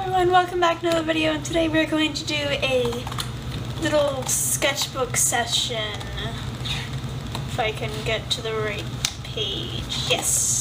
everyone, welcome back to another video, and today we're going to do a little sketchbook session. If I can get to the right page. Yes.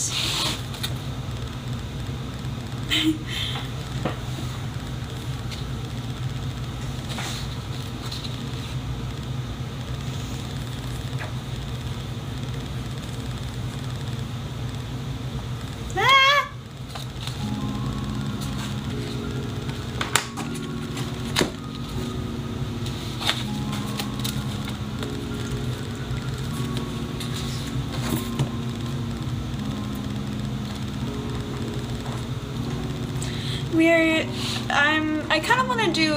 I kind of want to do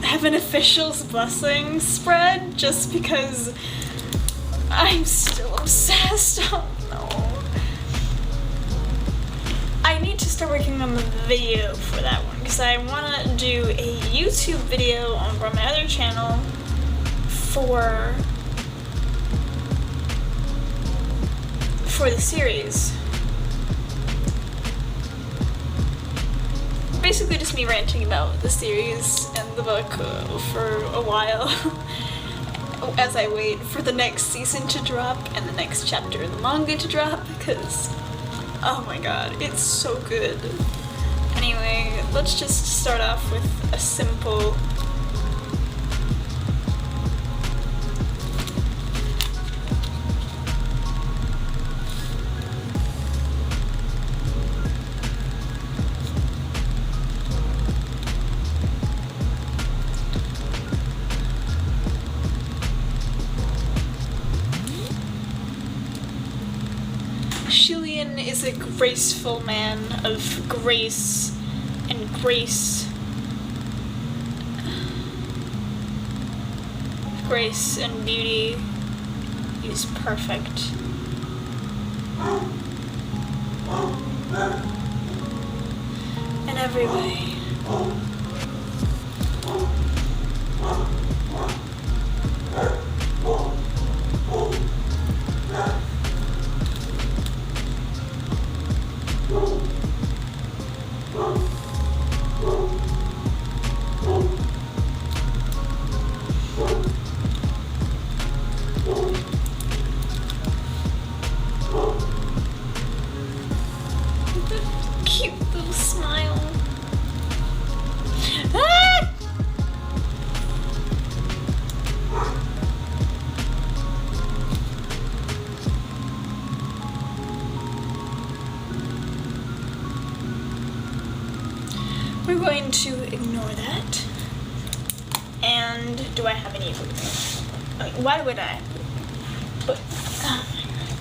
have an official's blessing spread just because I'm still obsessed. Oh no. I need to start working on the video for that one because I want to do a YouTube video on my other channel for the series. Basically just me ranting about the series and the book for a while as I wait for the next season to drop and the next chapter in the manga to drop because, oh my god, it's so good. Anyway, let's just start off with a simple Shillian is a graceful man of grace and grace. Grace and beauty. He's perfect. In every way. Cute little smile. Ah! We're going to ignore that. And do I have any food? Like, why would I? But, oh my god.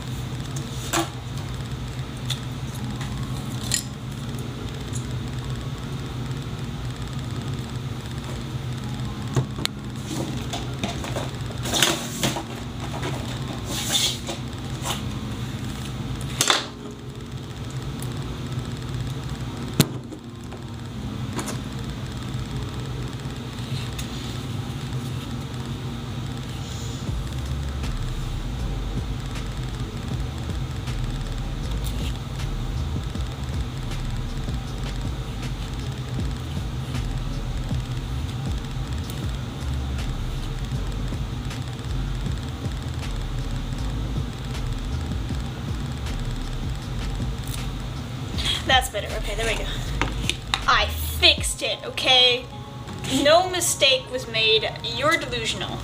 That's better. Okay, there we go. I fixed it, okay? No mistake was made. You're delusional.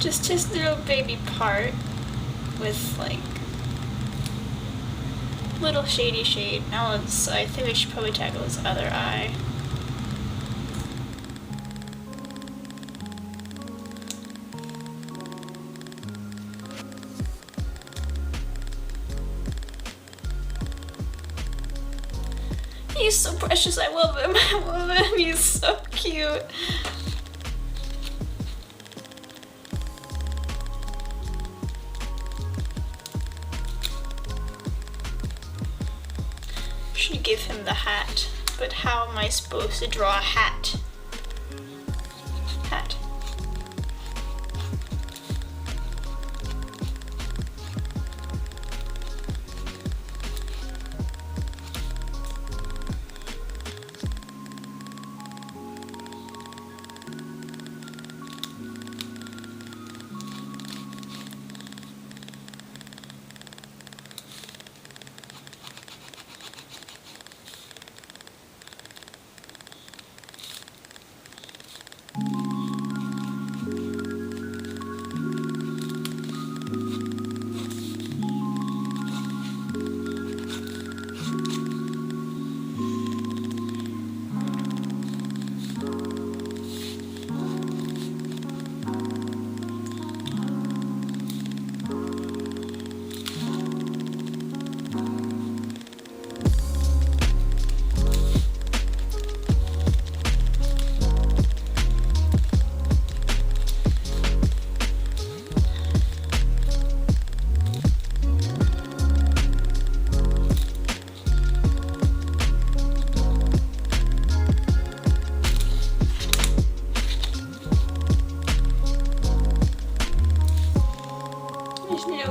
Just his little baby part with like little shady shade. Now I think we should probably tackle his other eye. he's so precious. I love him. I love him. He's so cute. Should give him the hat, but how am I supposed to draw a hat? Hat.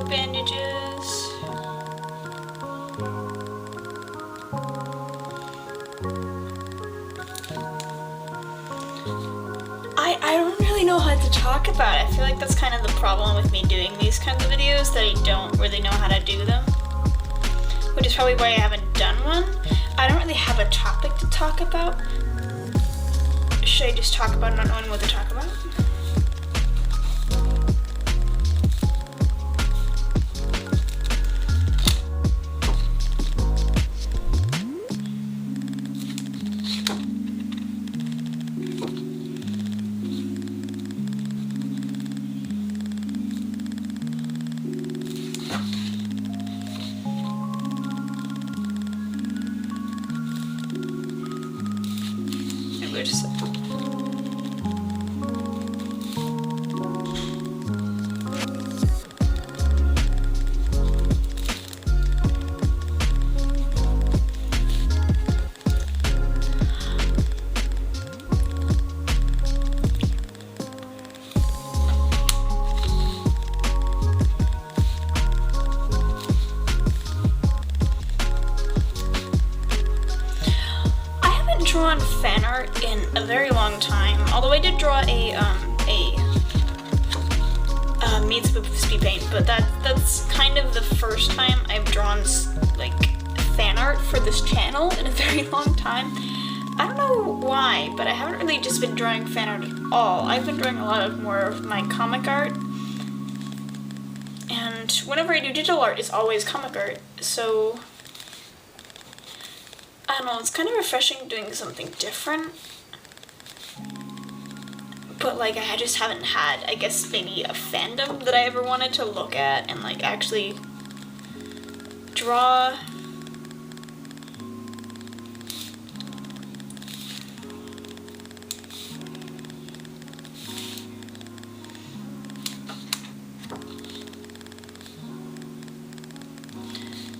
Bandages. I don't really know how to talk about it. I feel like that's kind of the problem with me doing these kinds of videos, that I don't really know how to do them. Which is probably why I haven't done one. I don't really have a topic to talk about. Should I just talk about not knowing what to talk about? Drawn fan art in a very long time, although I did draw a meets with speed paint, but that's kind of the first time I've drawn like fan art for this channel in a very long time. I don't know why, but I haven't really just been drawing fan art at all. I've been drawing a lot of more of my comic art, and whenever I do digital art, it's always comic art, so I don't know, it's kind of refreshing doing something different, but like I just haven't had, I guess, maybe a fandom that I ever wanted to look at and like actually draw.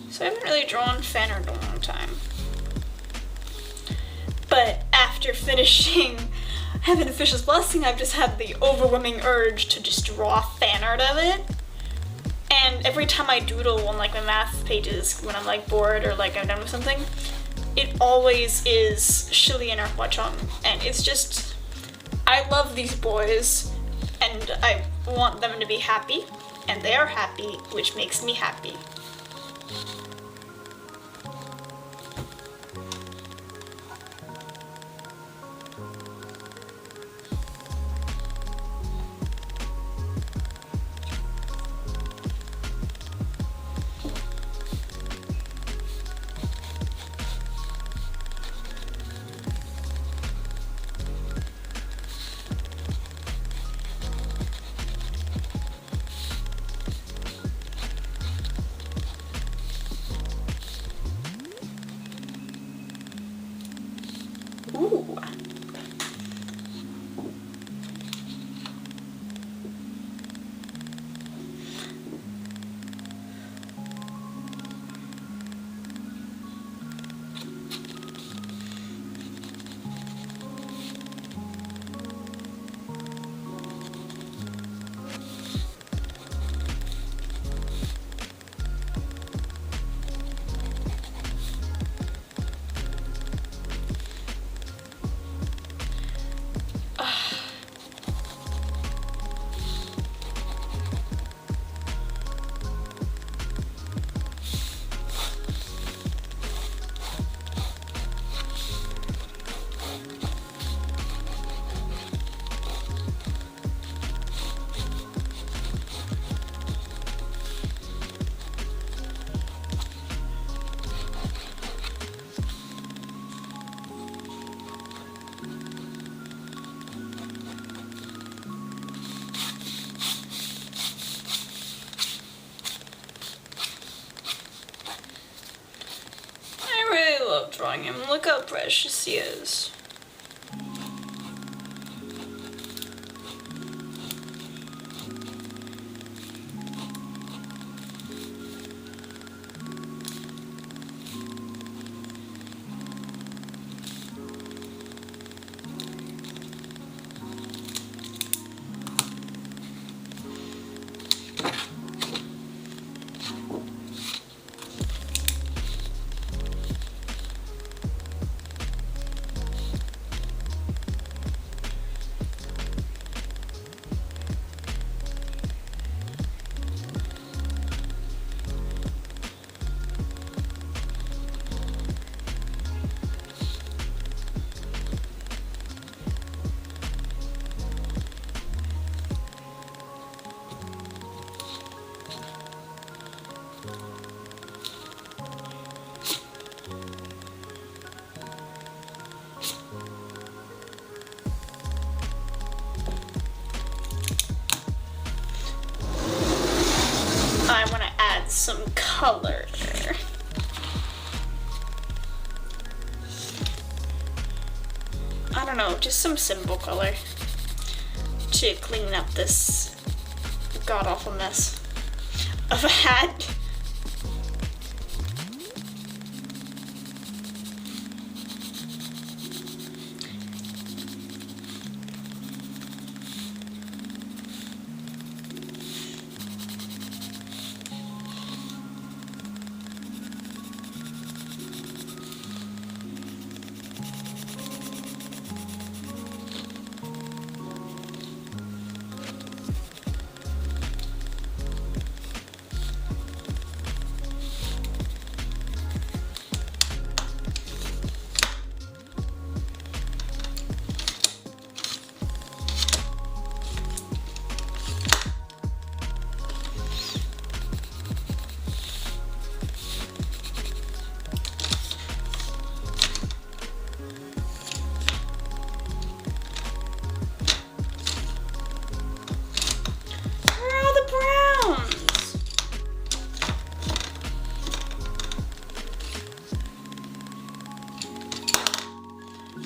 So I haven't really drawn fan art in a long time. But after finishing Heaven Official's Blessing, I've just had the overwhelming urge to just draw fan art of it. And every time I doodle on like my math pages when I'm like bored or like I'm done with something, it always is Shillian or Hwachong. And it's just, I love these boys and I want them to be happy, and they are happy, which makes me happy. how precious he is. I want to add some color. I don't know, just some simple color to clean up this god-awful mess of a hat.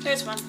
There's one.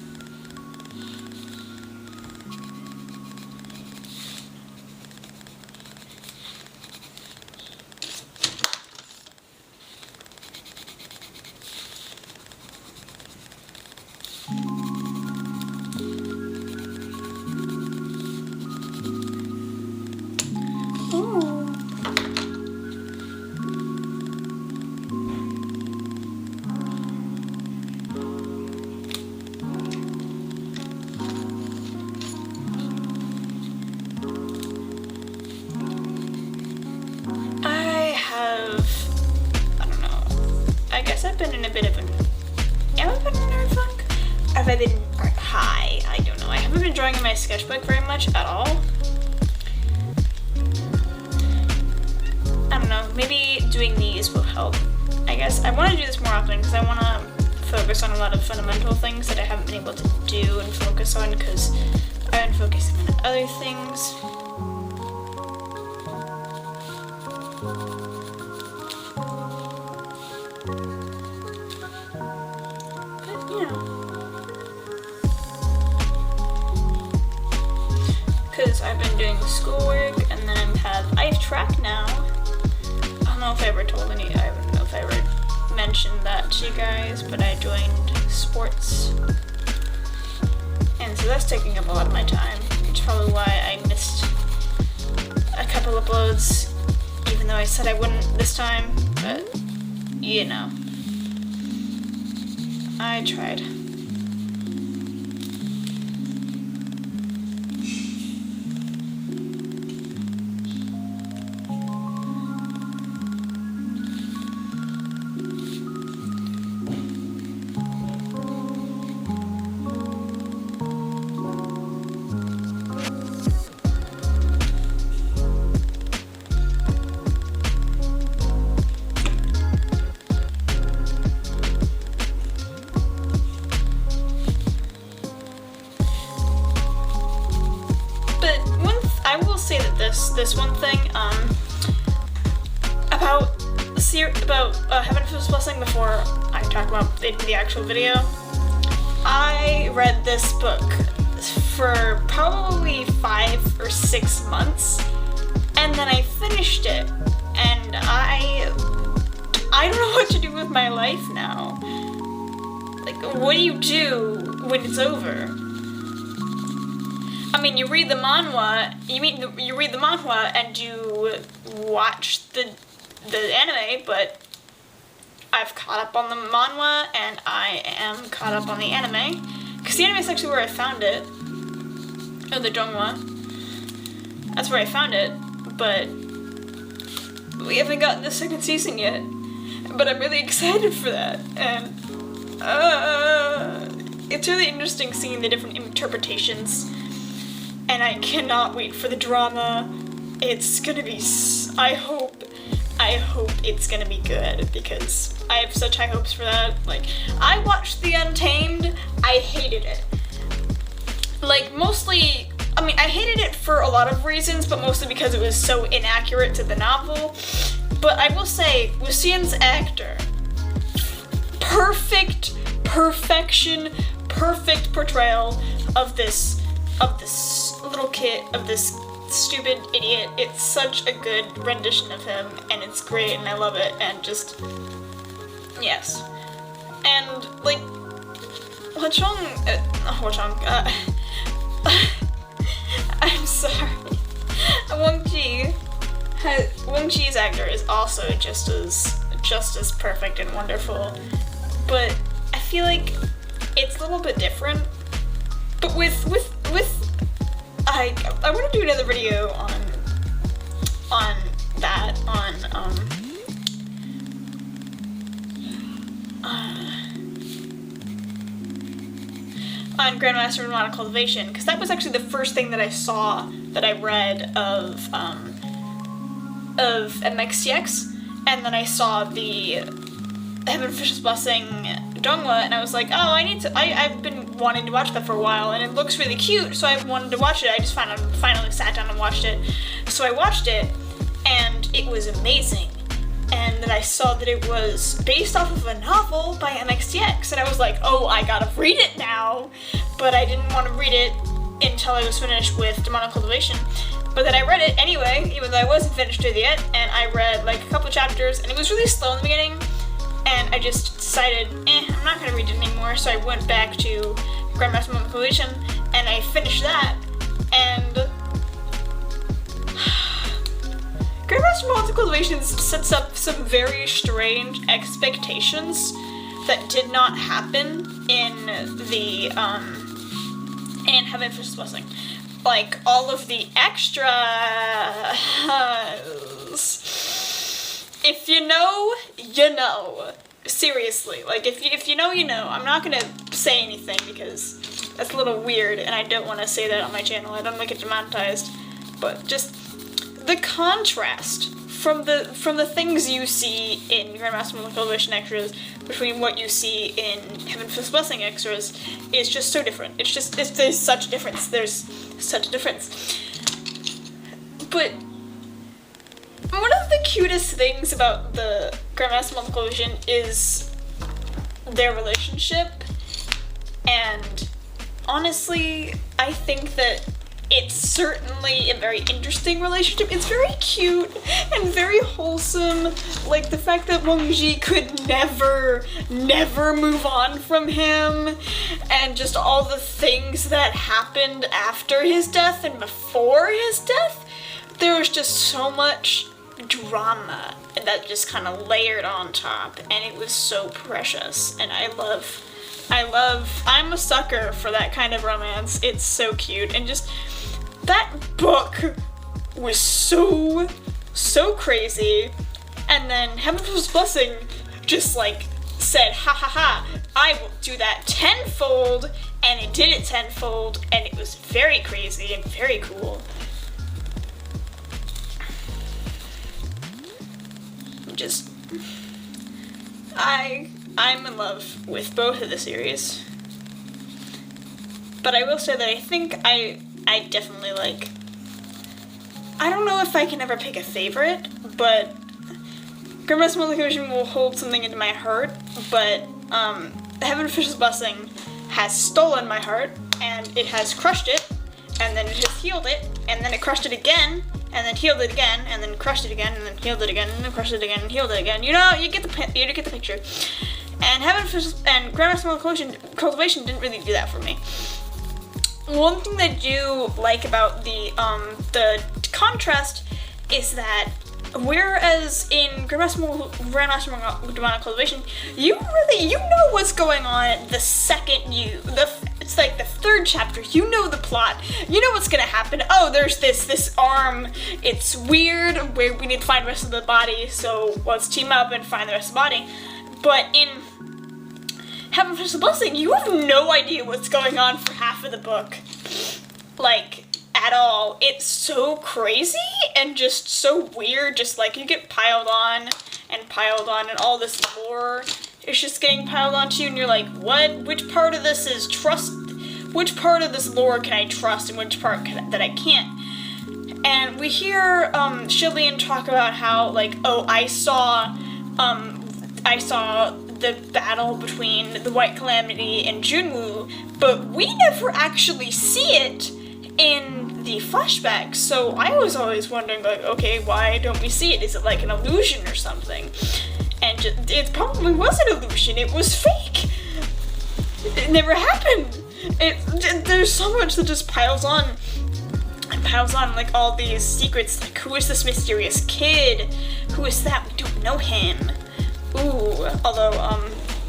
I've been in a bit of an... Have I been in a nerd funk? Have I been high? I don't know. I haven't been drawing in my sketchbook very much at all. I don't know. Maybe doing these will help. I guess I want to do this more often because I want to focus on a lot of fundamental things that I haven't been able to do and focus on because I've been focusing on other things. Because I've been doing schoolwork and then I have track now. I don't know if I ever told I don't know if I ever mentioned that to you guys, but I joined sports. And so that's taking up a lot of my time, which is probably why I missed a couple uploads, even though I said I wouldn't this time, but you know, I tried. I will say that this one thing, about Heaven Fist Blessing before I talk about the actual video. I read this book for probably 5 or 6 months, and then I finished it, and I don't know what to do with my life now. Like, what do you do when it's over? I mean, you read the manhwa. You read the manhwa and you watch the anime, but I've caught up on the manhwa and I am caught up on the anime, because the anime is actually where I found it. Oh, the donghua. That's where I found it, but we haven't gotten the second season yet. But I'm really excited for that, and it's really interesting seeing the different interpretations, and I cannot wait for the drama. It's gonna be, I hope it's gonna be good, because I have such high hopes for that. Like, I watched The Untamed, I hated it. Like, mostly, I mean, I hated it for a lot of reasons, but mostly because it was so inaccurate to the novel. But I will say, Lucien's actor, perfect portrayal of this little kid, of this stupid idiot. It's such a good rendition of him, and it's great, and I love it, and just, yes. And, like, I'm sorry. Wang Chi's actor is also just as perfect and wonderful, but I feel like it's a little bit different. But I want to do another video on that, on Grandmaster Model Cultivation, because that was actually the first thing that I saw, that I read of MXTX, and then I saw the Heaven Fish's Blessing donghua, and I was like, oh, I've been wanting to watch that for a while, and it looks really cute, so I wanted to watch it. I just finally sat down and watched it. So I watched it, and it was amazing. And then I saw that it was based off of a novel by MXTX, and I was like, oh, I gotta read it now. But I didn't want to read it until I was finished with Demonic Cultivation. But then I read it anyway, even though I wasn't finished with it yet, and I read like a couple chapters, and it was really slow in the beginning, and I just decided, I'm not gonna read it anymore, so I went back to Grandmaster Model Cultivation, and I finished that, and Grandmaster Model Cultivation sets up some very strange expectations that did not happen in the, in Heaven Fish's Blessing. Like, all of the extras. If you know, you know. Seriously. Like, if you know, you know. I'm not gonna say anything because that's a little weird, and I don't want to say that on my channel. I don't want to get demonetized. But just the contrast from the things you see in Grandmaster Model Cultivation extras between what you see in Heaven Fist Blessing extras is just so different. There's such a difference. There's such a difference. But one of the cutest things about the Grandmaster Model Cultivation is their relationship, and honestly, I think that it's certainly a very interesting relationship. It's very cute and very wholesome. Like, the fact that Wang Ji could never move on from him, and just all the things that happened after his death and before his death. There was just so much drama that just kind of layered on top, and it was so precious, and I'm a sucker for that kind of romance. It's so cute, and just that book was so crazy. And then Heaven Fish's Blessing just like said, ha ha ha, I will do that tenfold, and it did it tenfold, and it was very crazy and very cool. I'm in love with both of the series. But I will say that I think I definitely like, I don't know if I can ever pick a favorite, but Grandma's Multiplication will hold something into my heart, but Heaven Fish's Blessing has stolen my heart, and it has crushed it, and then it has healed it, and then it crushed it again, and then healed it again, and then crushed it again, and then healed it again, and then crushed it again, and healed it again. You know, you get the picture. And Heaven Fish and Grandma's Cultivation didn't really do that for me. One thing that I do like about the contrast is that whereas in Grandmaster Demonic Cultivation, you know what's going on the second it's like the third chapter, you know the plot, you know what's gonna happen. Oh, there's this arm, it's weird, we need to find the rest of the body, so let's team up and find the rest of the body. But in Heaven Fish's Blessing, you have no idea what's going on for half of the book. Like, at all. It's so crazy and just so weird, just like you get piled on and all this lore is just getting piled onto you and you're like, what? Which part of this is which part of this lore can I trust and which part that I can't? And we hear Shillian talk about how, like, oh, I saw the battle between the White Calamity and Junwoo, but we never actually see it in the flashback, so I was always wondering, like, okay, why don't we see it? Is it like an illusion or something? And it probably was an illusion. It was fake. It never happened. There's so much that just piles on, like all these secrets. Like, who is this mysterious kid? Who is that? We don't know him. Ooh, although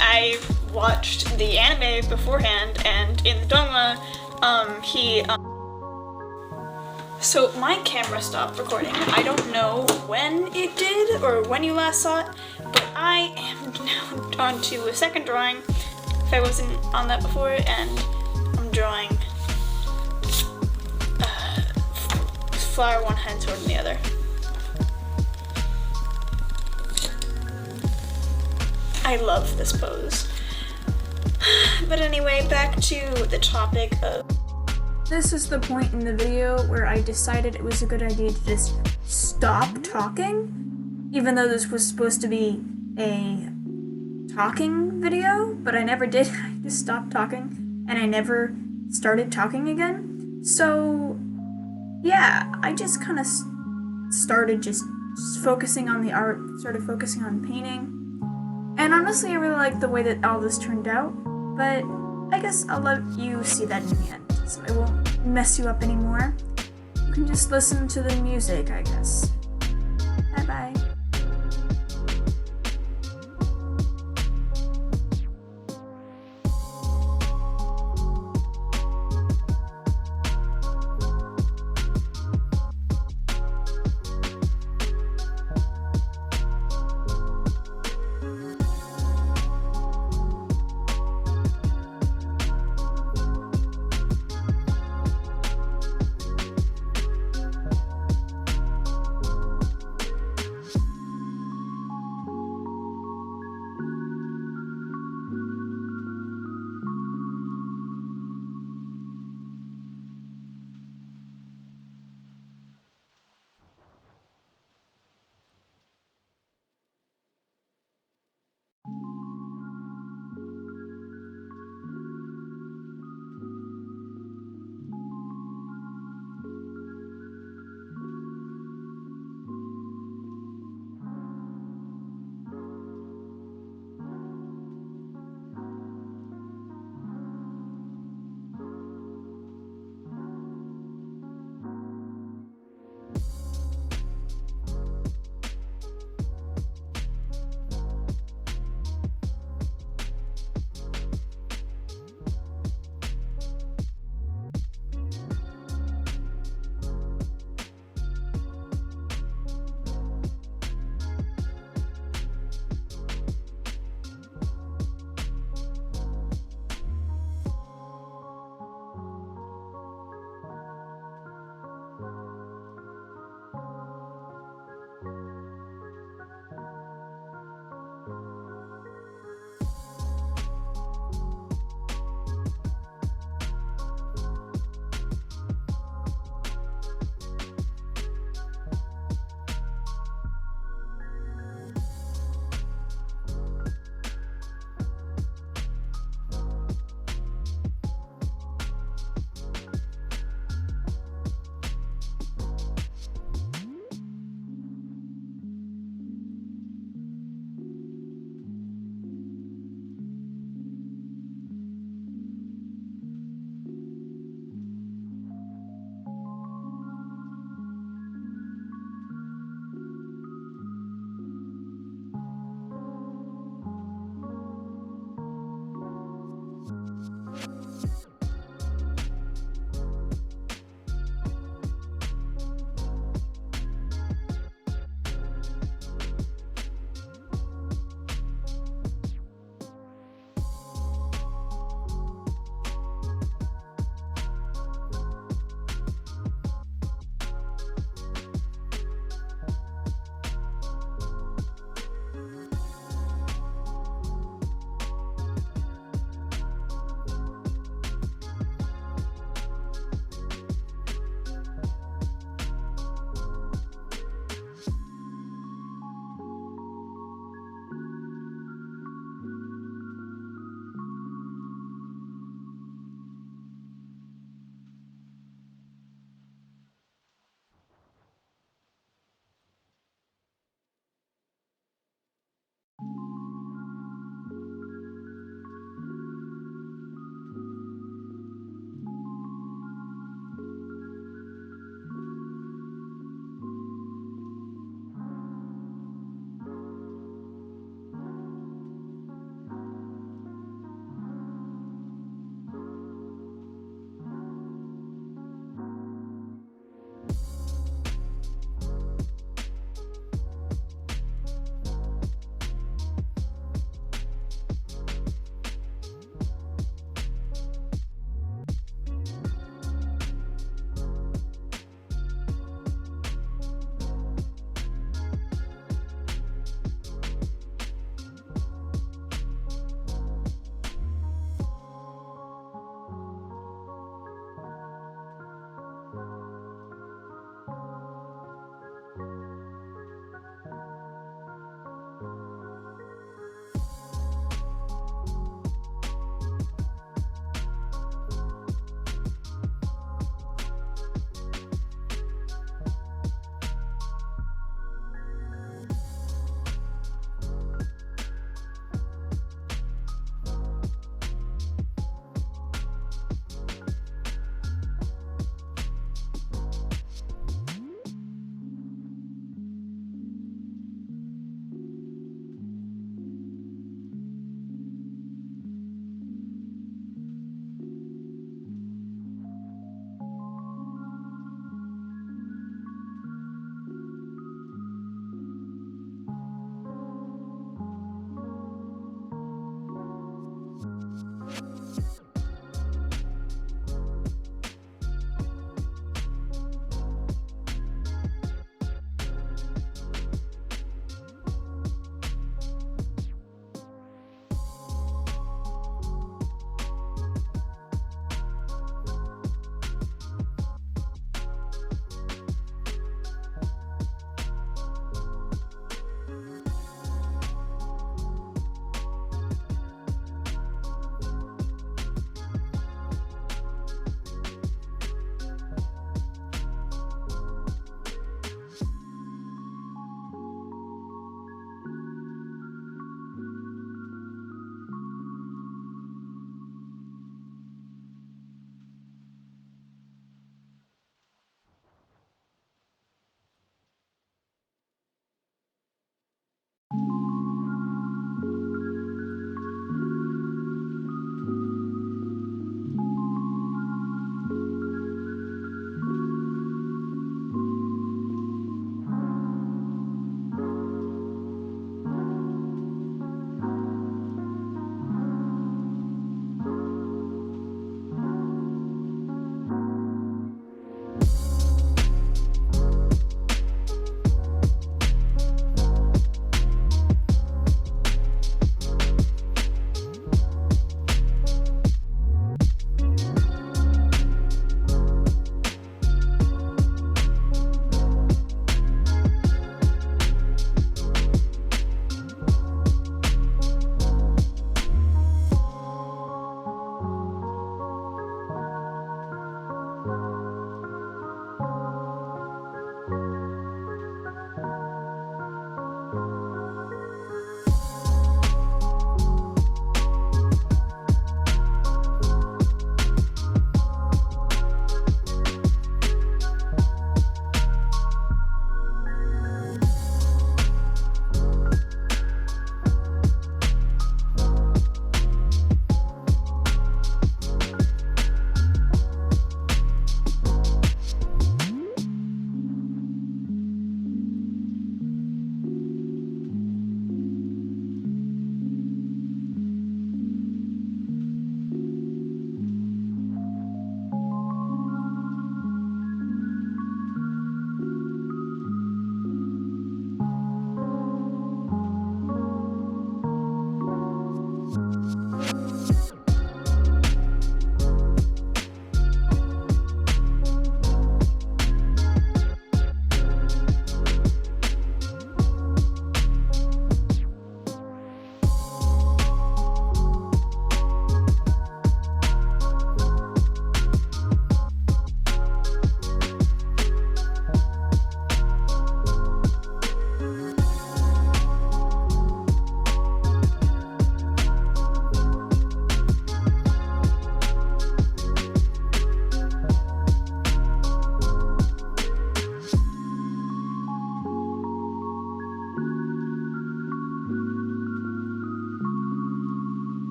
I watched the anime beforehand, and in the dongma, so my camera stopped recording. I don't know when it did or when you last saw it, but I am now on to a second drawing, if I wasn't on that before, and I'm drawing flower one hand, sword in the other. I love this pose. But anyway, back to the topic of... This is the point in the video where I decided it was a good idea to just stop talking, even though this was supposed to be a talking video, but I never did. I just stopped talking, and I never started talking again. So, yeah, I just kind of started just focusing on the art, started focusing on painting, and honestly, I really like the way that all this turned out, but I guess I'll let you see that in the end. So I won't mess you up anymore. You can just listen to the music, I guess.